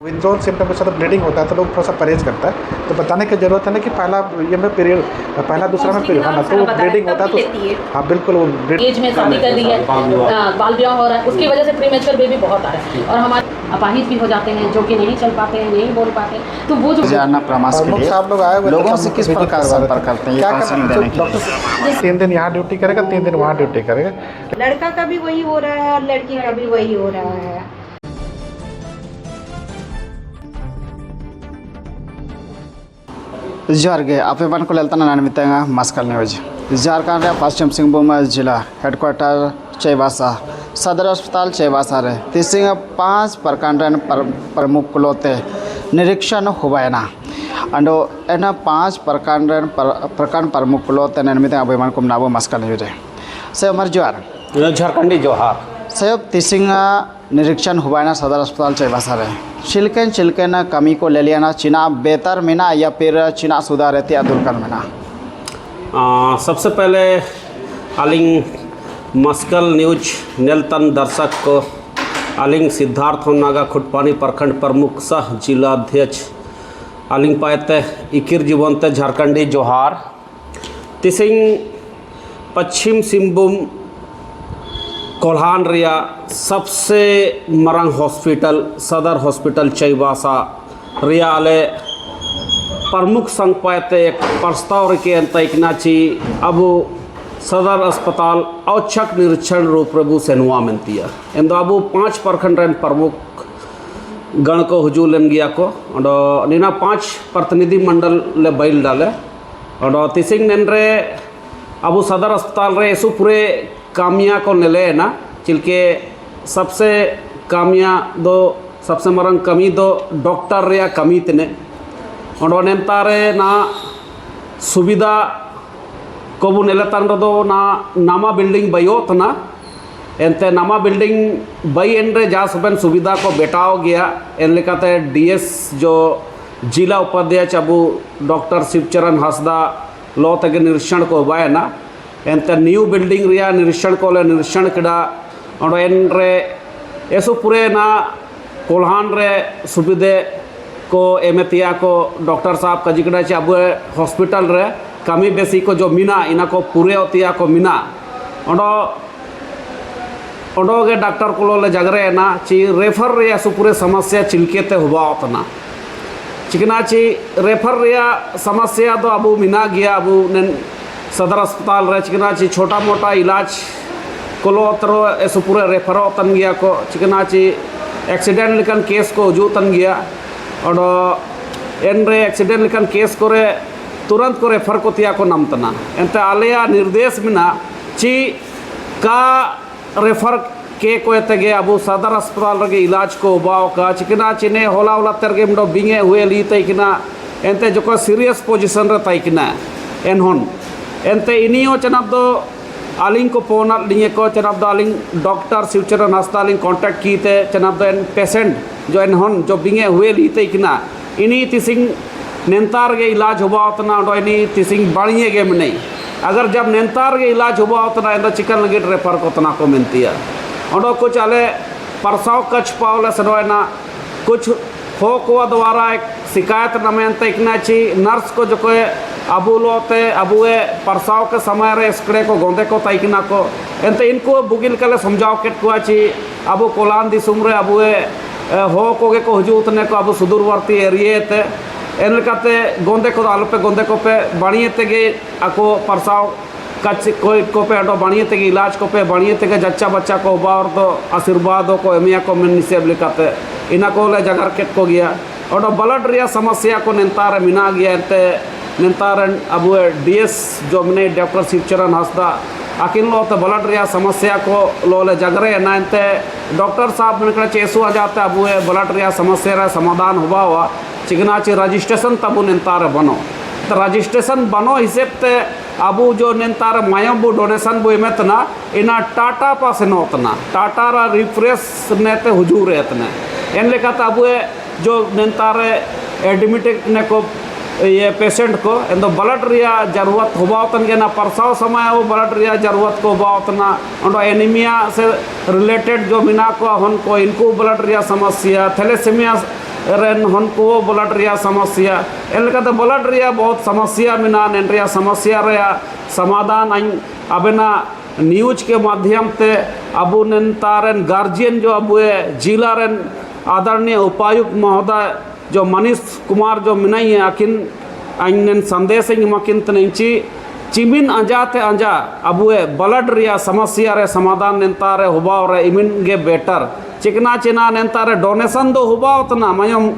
Withdrawal symptom के साथ bleeding होता है तो लोग थोड़ा सा परहेज करता है, तो बताने की ज़रूरत है ना कि पहला ये में पीरियड पहला दूसरा में पीरियड ना तो ब्लीडिंग होता है तो हाँ बिल्कुल वो एज में शादी कर ली है, बाल ब्याह हो रहा है, उसकी वजह से प्रीमेच्योर बेबी बहुत आ रहा है और हमारे अपाहिज भी हो जाते हैं जो कि नहीं चल पाते हैं, नहीं बोल पाते, तो वो जो जानना परामर्श के लिए साहब लोग आए हुए लोगों से किस प्रकार संपर्क करते हैं ये काउंसलिंग देने के लिए? 3 दिन यहाँ ड्यूटी करेगा, 3 दिन वहाँ ड्यूटी करेगा। लड़का का भी वही हो रहा है और लड़की का भी वही हो रहा है। ᱡᱚᱦᱟᱨ ᱟᱯᱮ ᱵᱟᱱ ᱠᱚ ᱞᱮᱞᱛᱟᱱᱟ ᱱᱟᱱ ᱢᱤᱛᱟᱝᱟ ᱢᱟᱥᱠᱟᱞ ᱱᱤᱭᱩᱡ ᱡᱷᱟᱲᱠᱷᱚᱸड ᱨᱮ पश्चिम सिंहभूम जिला हेडक्वार्टर चैबासा सदर अस्पताल चैबासा रे तीसिंग 5 प्रखंड प्रमुख लोते निरीक्षण हुआ अंडो एना 5 प्रखंड प्रमुख लोते निर्मित अभिमान को नाबो मस्कल न्यूज से अमर जोहार झारखंडी जोहार सयब तीसिंग निरीक्षण हुआ सदर अस्पताल चैबासा रे चिलकेन कमी को ले लिया चिना बेहतर मिना या फिर चिना सुधार रहती दुर्कर मिना? सबसे पहले आलिंग मस्कल न्यूज नेलतन दर्शक को आलिंग सिद्धार्थ नागा खुटपानी प्रखंड प्रमुख सह जिलाध्यक्ष आलिंग पाते इकिर जीवनते झारखंडी जोहार तिसिंग पश्चिम सिंहभूम कोल्हान रिया सबसे मरंग हॉस्पिटल सदर हॉस्पिटल चैबासा रिया आले प्रमुख संघ पाते एक प्रस्ताव के अंतनाची अब सदर अस्पताल औचक निरीक्षण रूप्रभु सेनुआ मेंतिया एंदो अब 5 प्रखंड प्रमुख गण को हुजूर लेन गया को नीना 5 प्रतिनिधि मंडल ले बैल डाले और तिसिंग नेन रे अब सदर अस्पताल रे ऐसु पूरे कामिया को नेले ना चिलके सबसे कामिया दो सबसे मरंग कमी दो डॉक्टर रे कमी तने और नेतारे ना सुविधा को बो नेलेतान दो ना नामा बिल्डिंग बयोत ना एनते नामा बिल्डिंग बई एन रे जा सबन सुविधा को बेटाओ गया एन लेकाते डीएस जो जिला उपाध्यक्ष अबू डॉक्टर शिवचरण हंसदा लो तक निरीक्षण को हुआ है ना एनते न्यू बिल्डिंग रिया निरीक्षण को ले निरीक्षण किड़ा और एन रे ऐसो पूरे ना कोल्हान रे सुविधे को एमतिया को डॉक्टर साहब का जिकड़ा चे अब हॉस्पिटल रे कमी बेसी को जो मिना इना को पूरे होतिया को मिना ओडो के डॉक्टर को ले जगरे ना ची रेफर रे ऐसो पूरे समस्या चिलकेते हुआ उतना चिकना ची रेफर रिया समस्या तो अब मिना गया अब सदर अस्पताल रे चिकना ची छोटा मोटा इलाज कोलो तरो ऐसो पूरे रेफरो तन गया को चिकना ची एक्सीडेंट लेकिन केस को जो तन गया और एन रे एक्सीडेंट लेकिन केस को रे तुरंत को रेफर को तिया को नमतना एंते आलिया निर्देश मिना ची का रेफर के को एतगे अब सदर अस्पताल रे इलाज को बाव का चिकना चिने होला होला तरगे मडो बिंगे हुए ली तैकिना एंते जो को सीरियस पोजीशन रे तैकिना एन होन एंते इनियो चनाब दो आलिंग को फोन लिए को चनाब दो आलिंग डॉक्टर शिवचरण हंसदा आलिंग कांटेक्ट की थे चनाब दो एन पेशेंट जो एन होन जो बिंगे हुए ली तैकिना इनी तिसिंग नेंतार के इलाज हुआ उतना इनी तिसिंग बढ़िए गे नहीं अगर जब नेंतार के इलाज हुआ उतना एंदो चिकन लगे रेफर को तना को मिलतिया और कुछ आले परसाव कच पावले सनोना कुछ हो को द्वारा एक शिकायत नमें तकना ची नर्स को जो को अबूलोते अबुए परसाव के समय रे स्कड़े को गोंदे को तैकना को एंते इनको बुगिल कले समझाव के को ची अबू कोलान दिसुम रे अबुए हो को गे को हुजूतने को अबू सुदूरवर्ती एरिया ते एन लेकाते गोंदे को आलोपे गोंदे को पे बाणिये तेगे आको परसाव कच को पे अडो बाणिये तेगे इलाज को पे बाणिये तेगे जच्चा बच्चा को बार दो आशीर्वाद को एमिया को मन निसेब लेकाते इना को ले जगर केट को गया और ब्लड रिया समस्या को नेतार मिना गया एंते नेतार अब डीएस जो मने डॉक्टर शिवचरण हंसदा आकिन लो तो ब्लड रिया समस्या को लो ले जगरे ना एंते डॉक्टर साहब ने चेसु आ जाते अब ब्लड रिया समस्या रा समाधान हुआ चिकना ची रजिस्ट्रेशन तब नेतार बनो तो रजिस्ट्रेशन बनो हिसेब ते अब जो नेतार मायबू डोनेशन बो एमेतना इना टाटा पास नोतना टाटा रा रिफ्रेश नेते हुजूर एतने एन लेकाते अब जो नेतार एडमिट ने को ये पेशेंट को एंदो ब्लड रिया जरूरत होबावतन के ना परसाव समय वो ब्लड रिया जरूरत को होबावतना और एनीमिया से रिलेटेड जो मिना को हन को इनको ब्लड रिया समस्या थैलेसेमिया रेन हनको ब्लड रिया समस्या एनलेकाते ब्लड रिया बहुत समस्या मिना नेन रिया समस्या रिया समाधान अबेना न्यूज के माध्यम से अबू नेतारन गार्जियन जो अब जिला रेन आदरणीय उपायुक्त महोदय जो मनीष कुमार जो मिनाई है अकिन अन संदेश मकिन तनिंची चिमिन अंजाते अंजा अब ब्लड रिया समस्या रे समाधान नेता रे हुबाव रे इमिन गे बेटर चिकना चिना नेता रे डोनेशन दो हुबाव तना मयम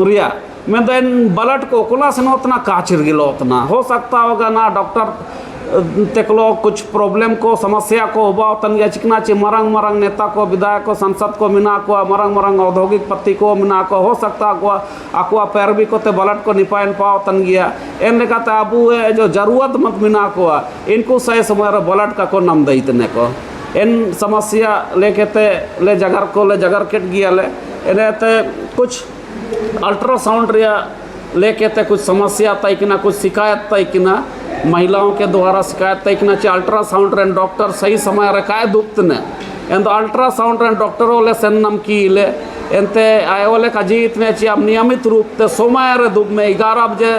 रिया मैं देन ब्लड को कुला से उतना काचिर गिलो उतना हो सकता होगा ना डॉक्टर तेकलो कुछ प्रॉब्लम को समस्या को हुबाव तन गया चिकना ची मरंग मरंग नेता को विधायक को संसद को मिना को मरंग मरंग औद्योगिक पत्ती को मिना को हो सकता को आकुआ पैरवी को ते ब्लड को निपायन पाव तन गया इन लेकाते अबू जो जरूरतमंद मिना को इनको सही समय ब्लड का को नम दई तने को इन समस्या लेके ते ले जगर केट गया ले इन्हें कुछ अल्ट्रासाउंड रिया लेके ते कुछ समस्या तय किना कुछ शिकायत तय किना महिलाओं के द्वारा शिकायत तय किना चे अल्ट्रासाउंड रेन डॉक्टर सही समय रखाए दुप्तने एंड अल्ट्रासाउंड रेन डॉक्टर वाले सन्नम की ले एंते आए वाले का जीत में चे अब नियमित रूप से समय रे दुप में 11 बजे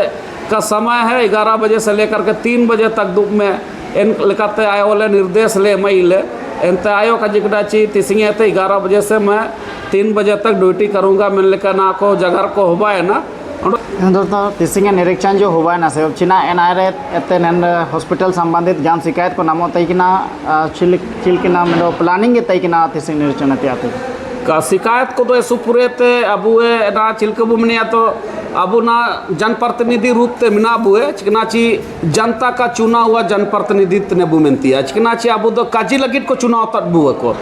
का समय है 11 बजे से लेकर के 3 बजे तक दुप में इन लेकाते आए वाले निर्देश ले मई ले एंते आयो का जिकड़ा ची तिसिंगे थे 11 बजे से मैं 3 बजे तक ड्यूटी करूँगा मैंने लेकर ना को जगह को हुआ है ना दोस्तों तिसिंगे निरीक्षण जो हुआ है ना से चिना एनआर एते नन हॉस्पिटल संबंधित जान शिकायत को नामो तय किना चिल किना मेनो प्लानिंग तय किना तिसिंग निरीक्षण ते आते का शिकायत को तो सुपुरे ते अबू ना चिलकबू मनिया तो अबू ना जनप्रतिनिधि रूप ते मिना बुए चिकनाची जनता का चुना हुआ जनप्रतिनिधित्व ने बुमेंती है चिकनाची अबू तो काजी लगिट को चुनाव तक बुए को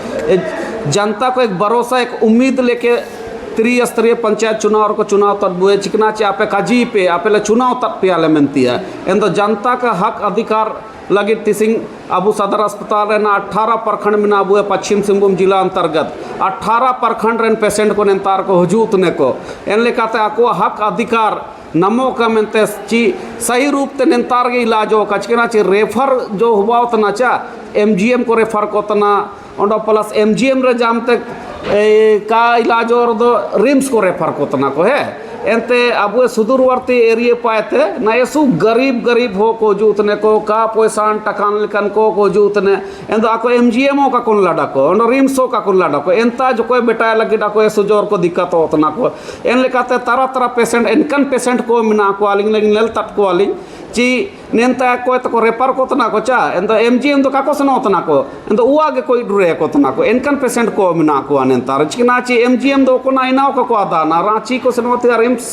जनता को एक भरोसा एक उम्मीद लेके त्रिस्तरीय पंचायत चुनाव को चुनाव तक बुए चिकना चे आपे काजी पे आपे चुनाव तक पे आले मेंती है इन तो जनता का हक अधिकार लगी तिसिंग अबू सदर अस्पताल रेना 18 प्रखंड में नाबुए पश्चिम सिंहभूम जिला अंतर्गत 18 प्रखंड रेन पेशेंट को नेतार को हजूत ने को इन लेकाते आको हक अधिकार नमो का मेंते ची सही रूप ते नेतार के इलाज हो कचकना ची रेफर जो हुआ उतना चा एमजीएम को रेफर को तना और प्लस एमजीएम रे जाम तक का इलाज और दो रिम्स को रेफर को तना को है एंते अब सुदूरवर्ती एरिया पाते ना ऐसु गरीब हो को जूतने को का पैसान टकान लेकन को जूतने एंदो आको एमजीएमओ का कोन लाडा को और रिम्सो का कोन लाडा को एंता जो कोई बेटा लगी डाको ऐसु जोर को दिक्कत होतना को एन लेकाते तरह पेशेंट इनकन पेशेंट को मिना को आलिंग लेकिन लेल तट को आलिंग ची नेंता को तो रेफर को तना को चा एंदो एमजीएम दो काको सनो तना को एंदो उआ के कोई डुरे को तना को इनकन पेशेंट को मिना को नेंता चिकना ची एमजीएम दो को ना इनाव को आदाना रांची को सनोती रिम्स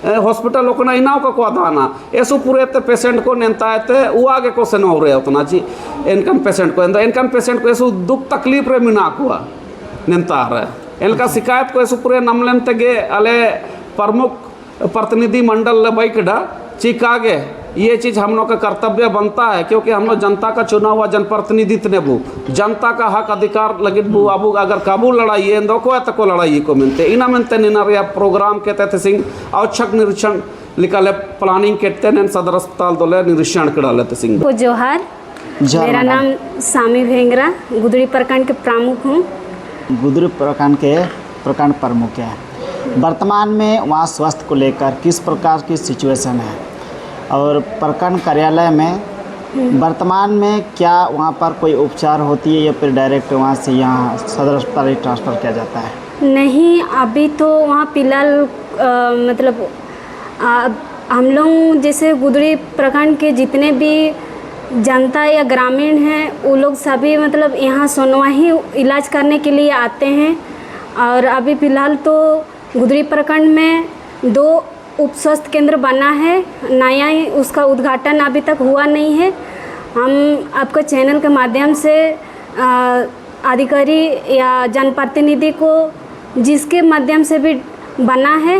हॉस्पिटल को ना इनाव को आदाना ऐसु पूरे ते पेशेंट को नेंता ते उआ के को सनो रे उतना ची इनकन पेशेंट को एंदो इनकन पेशेंट को ऐसु दुख तकलीफ रे मिना को नेंता रे इनका शिकायत को ऐसु पूरे नमलन तगे अले प्रमुख प्रतिनिधि मंडल ले बैकड़ा चिकागे ये चीज़ हम लोग का कर्तव्य बनता है क्योंकि हम लोग जनता का चुना हुआ जनप्रतिनिधित्व ने बू जनता का हक अधिकार लगे बू अबू अगर काबू लड़ाई है को तक लड़ाई को मिलते इना मिलते निना प्रोग्राम के तहत सिंह औचक निरीक्षण लिखा प्लानिंग के ने सदर अस्पताल दोले निरीक्षण करा लेते सिंह को जोहार मेरा नाम सामी भेंगरा गुदड़ी प्रखंड के प्रमुख हूँ गुदड़ी प्रखंड के प्रखंड प्रमुख है वर्तमान में वहाँ स्वास्थ्य को लेकर किस प्रकार की सिचुएशन है और प्रखंड कार्यालय में वर्तमान में क्या वहाँ पर कोई उपचार होती है या फिर डायरेक्ट वहाँ से यहाँ सदर अस्पताल ट्रांसफ़र किया जाता है नहीं अभी तो वहाँ फिलहाल मतलब हम लोग जैसे गुदड़ी प्रखंड के जितने भी जनता या ग्रामीण हैं वो लोग सभी मतलब यहाँ सोनवाही इलाज करने के लिए आते हैं और अभी फ़िलहाल तो गुदड़ी प्रखंड में 2 उप स्वास्थ्य केंद्र बना है नया ही उसका उद्घाटन अभी तक हुआ नहीं है हम आपके चैनल के माध्यम से अधिकारी या जनप्रतिनिधि को जिसके माध्यम से भी बना है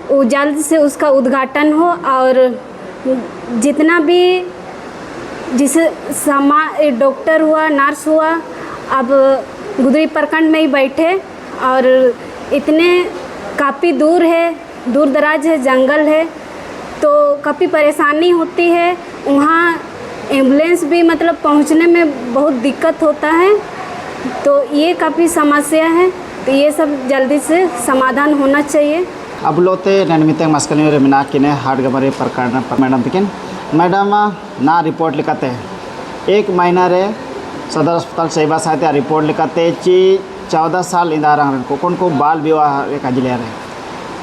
वो जल्द से उसका उद्घाटन हो और जितना भी जिसे डॉक्टर हुआ नर्स हुआ अब गुदड़ी प्रखंड में ही बैठे और इतने काफ़ी दूर है दूर दराज है जंगल है तो काफ़ी परेशानी होती है वहाँ एम्बुलेंस भी मतलब पहुँचने में बहुत दिक्कत होता है तो ये काफ़ी समस्या है तो ये सब जल्दी से समाधान होना चाहिए अब लोते नैनमित मस्कनी रे मिना किने हाट गबरे प्रकार मैडम तकिन मैडम ना रिपोर्ट लिखाते 1 महीना रे सदर अस्पताल सेवा साथ रिपोर्ट लिखाते ची 14 साल इंदारंग को बाल विवाह काजिले रे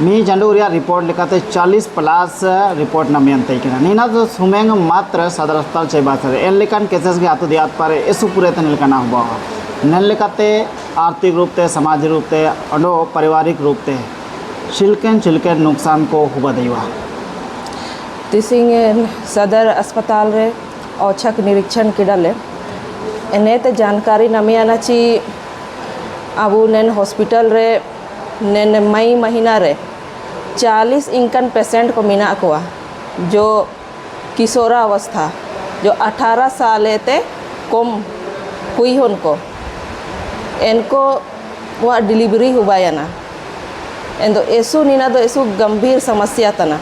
मी जंडू रिया रिपोर्ट लिखाते 40 प्लस रिपोर्ट नमियन तैकिना नीना तो सुमेंग मात्र सदर अस्पताल सेवा सारे एन लेकान केसेस के आतो दियात पर एसु पूरे तन लेकाना हुआ नन लेकाते आर्थिक रूप से सामाजिक रूप से अडो पारिवारिक रूप से चिल्केन नुकसान को हुआ दैवा तिसिंग सदर अस्पताल रे औचक निरीक्षण किडले एने ते जानकारी नमियाना ची अबू नैन हॉस्पिटल रे नैन मई महीना रे 40 इंकन पेशेंट को मिना को जो किशोरा अवस्था जो 18 साल ते कम हुई उनको इनको वह डिलीवरी हुआ या ना एंदो ऐसु नीना तो ऐसु गंभीर समस्या तना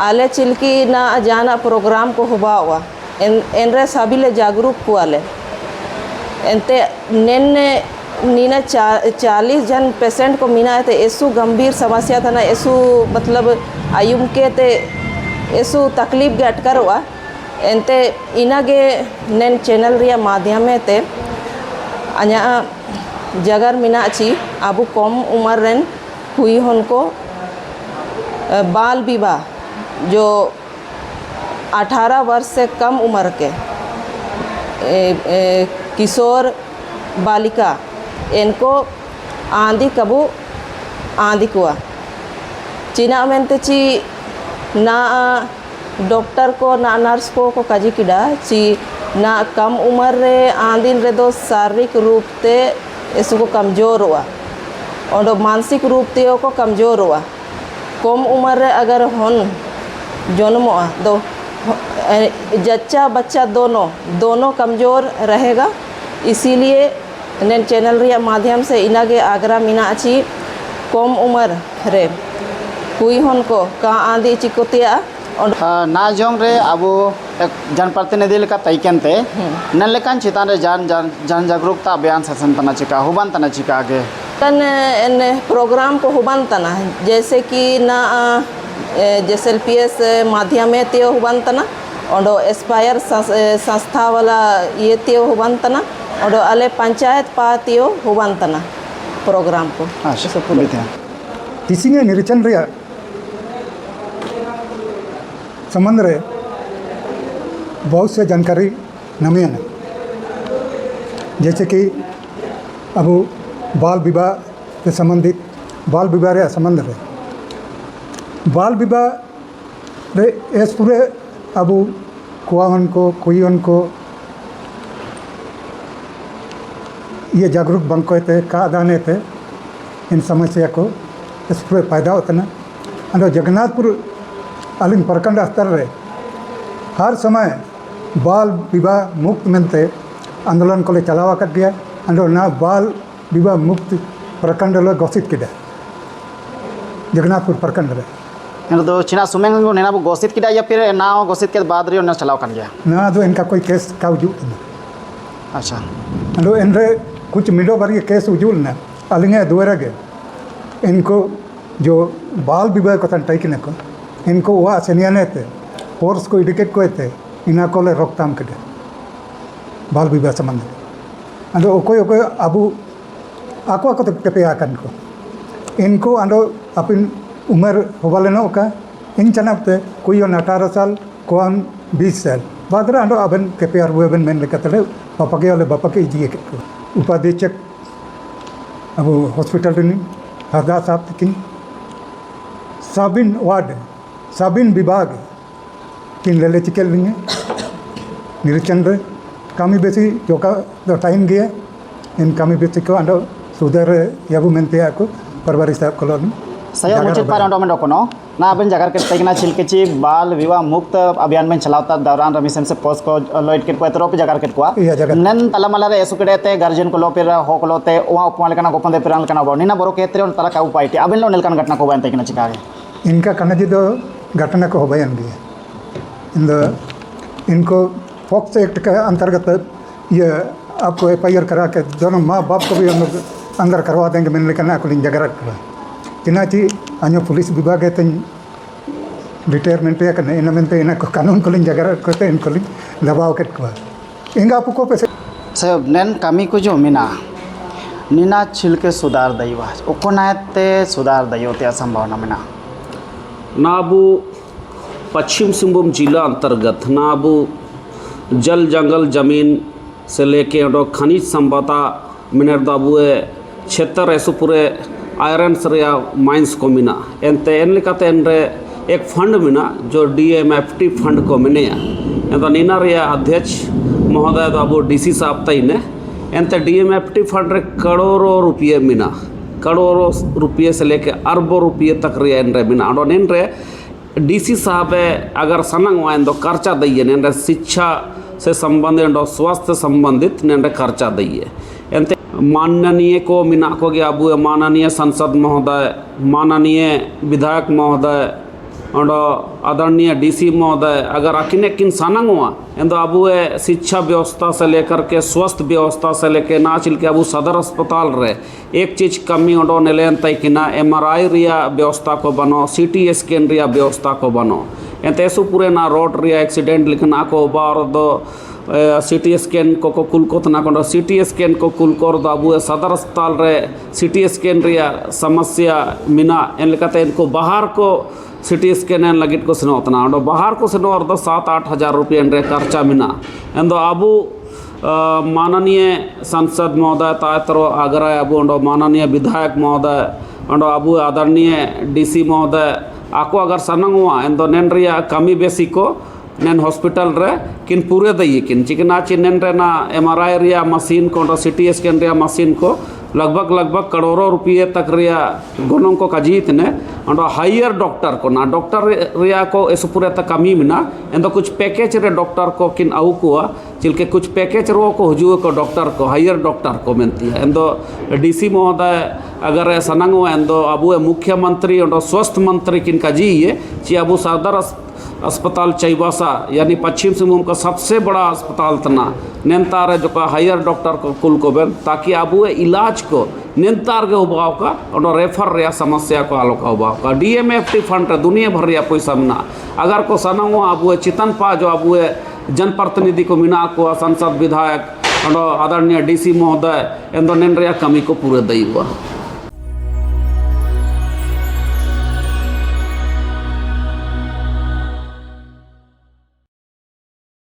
आले चिल्की ना जाना प्रोग्राम को हुआ हुआ एनरे सभी ले जागरूक हुआ ले एनते नेन्ने नीना 40 जन पेशेंट को मिना है तो ऐसु गंभीर समस्या था ना ऐसु मतलब आयुम के ते ऐसु तकलीफ के अटकर हुआ एनते इनागे नेन चैनल रिया माध्यम में ते अन्या जगर मिना ची अबू कम उम्र रेन हुई उनको बाल विवाह जो 18 वर्ष से कम उम्र के किशोर बालिका इनको आंधी कबू आंधी कुआ चीना में ची ना डॉक्टर को ना नर्स को काजी किडा ची ना कम उम्र रे आंधी रे दो शारीरिक रूप से इसको कमज़ोर हुआ और मानसिक रूप से को कमज़ोर हुआ कम उम्र रे अगर हन जन्म दो जच्चा बच्चा दोनों कमज़ोर रहेगा इसीलिए नेन चैनल रिया माध्यम से इनागे आग्रह मिना अच्छी कम उम्र रे हुई हन को का आंधी चिकोतिया और ना जोंग रे अब जनप्रतिनिधि लेका तैकेनते नन लेकान चितान रे जन जागरूकता अभियान सेशन तना चिका हुबन तना चिका आगे तन प्रोग्राम को हुबन तना जैसे कि ना JSLPS माध्यम में त्यो हुबन तना और एस्पायर संस्था वाला ये त्यो हुबन तना और अले पंचायत पातियो हुबन तना प्रोग्राम को तिसिंगे निरीक्षण रिया संबंध रे बहुत से जानकारी नमियन जैसे कि अब बाल विवाह के संबंधित बाल विवाह रे संबंध रे बाल विवाह रे एस पूरे अब कुआवन को कुईवन को ये जागरूक बंको थे का दाने थे इन समस्या को इस पूरे पैदा होता ना अंदर जगन्नाथपुर अलिंग प्रखंड स्तर रे हर समय बाल विवाह मुक्त मिलते आंदोलन को ले चलावा कर दिया अंदर ना बाल विवाह मुक्त प्रखंड लो घोषित किया जगन्नाथपुर प्रखंड रे तो चिना सुमेंग को नेना घोषित किया या फिर ना घोषित के बाद रे ना चलाव कर गया ना तो इनका कोई केस का वजूद नहीं अच्छा अंदर इनरे कुछ मिडो बार केस वजूद ना अलिंगे दुआरा के इनको जो बाल विवाह को तन टाइक को इनको वह सेनियाने थे फोर्स को इडिकेट को थे इना को ले रोकथाम के बाल विवाह संबंध अंदर ओकोय ओकोय अबू आको को टेपे आकन को इनको अंदर अपन उम्र होबालेनो का इन चनाते कोई 18 साल कोन 20 साल बाद रे अंदर अबन केपेआर वेबन मेन लेकतले बापके वाले बापके इजिए के उपाधीक्षक अब हॉस्पिटल रे हरदा साहब तकिन साबिन वार्ड साबिन विभाग किन लेले चिकल लिंगे निरीक्षण रे कमी बेसी जोका दो टाइम गया इन कमी बेसी को अंदर सुधर याबू मेनते को परवारी साहब को सही मुझे पर अंडोमेंट कोनो ना अपन जगह के तकना छिलकेची बाल विवाह मुक्त अभियान में चलावता दौरान रमिशन से पोस्ट को लॉइट के तो पे जगह के को नन तलमला रे एसुकडेते गार्जियन को लोपेर हो को लोते ओवा उपमाल कना गोपन दे पिराल कना बो निना बरो केत्रे तला का उपाय टे अबन लो नेलकन घटना को बान तकना चिका इनका कनजी दो घटना को होबयन गया इन इनको फॉक्स एक्ट के अंतर्गत ये आपको FIR करा के दोनों माँ बाप को भी हम लोग अंदर करवा देंगे मैंने कना को जगह रखा चिनाची अन्य पुलिस विभाग रिटायरमेंट इन मेनते इन कानून को जगह करते इनको दबाव के इंगा पुको पे साहब नैन कमी को जो मिना नीना छिलके सुधार दैवा उकोनाते सुधार दैवत्या संभावना मिना नाबू पश्चिम सिंहभूम जिला अंतर्गत नाबू जल जंगल जमीन से लेके खनिज संपदा मिनर दाबुए क्षेत्र ऐसे पूरे आयरन सरिया माइंस को मिना एनते एन लेकाते एनरे एक फंड मिना जो DMFT फंड को मिने एंतो नीना रिया अध्यक्ष महोदय दाबू DC साहब तईने एनते DMFT फंड रे करोड़ों रुपये मिना करोड़ों रुपये से लेके अरबों रुपये तक रिया एनरे मिना और एनरे DC साहब अगर सनंग वाइन दो खर्चा दइए नेंडे शिक्षा से संबंधित और स्वास्थ्य संबंधित नेंडे खर्चा दइए एनते माननीय को मिना को गया अबू माननीय सांसद महोदय माननीय विधायक महोदय और आदरणीय DC महोदय अगर अकिने किन सनंग हुआ एंदो अबू शिक्षा व्यवस्था से लेकर के स्वास्थ्य व्यवस्था से लेकर ना चिल के अबू सदर अस्पताल रे एक चीज़ कमी और नेलेन तयकिना MRI रिया व्यवस्था को बनो CT स्कैन रिया व्यवस्था को बनो एंते ऐसु पूरे ना रोड रिया एक्सीडेंट लिखना को बार दो CT स्कैन को कुल को तना को CT स्कैन को कुल कर दो अबू सदर अस्पताल रे CT स्कैन रिया समस्या मिना एन लेकाते इनको बाहर को CT स्कैन लगे को सेनो उतना और बाहर को सेनो और 7-8 हज़ार रुपये रे खर्चा मिना एंदो अबू माननीय सांसद महोदय तायतरो आगरा अबू माननीय विधायक महोदय और अबू आदरणीय DC महोदय आको अगर सनंग हुआ एंदो नेन रिया कमी बेसी को नेन हॉस्पिटल रे किन पूरे दइए किन चिकना चिनेन रे ना MRI रिया मशीन को CT स्कैन रिया मशीन को लगभग करोड़ों रुपये तक रिया गोनों को कजीत ने और हायर डॉक्टर को ना डॉक्टर रिया को ऐसे पूरे तक कमी मिना एंदो कुछ पैकेज रे डॉक्टर को किन आउ को चिलके कुछ पैकेज रो को हुजू को डॉक्टर को हायर डॉक्टर को मिलती है एंदो DC महोदय अगर सनंग हुआ एंदो अबू मुख्यमंत्री और स्वास्थ्य मंत्री किन कजी ये ची अबू सदर अस्पताल चईबासा यानी पश्चिम सिंहभूम का सबसे बड़ा अस्पताल तना नेनतार है जो का हायर डॉक्टर को कुल को बेन ताकि अबू इलाज को नेनतार के उबाव का और रेफर रिया समस्या को आलो का उबाव का DMFT फंड दुनिया भर रिया पैसा मिना अगर को सनंग हुआ अबू चितन पा जो अबू जनप्रतिनिधि को मिना को संसद विधायक और आदरणीय DC महोदय एंदो नेन रिया कमी को पूरे दई हुआ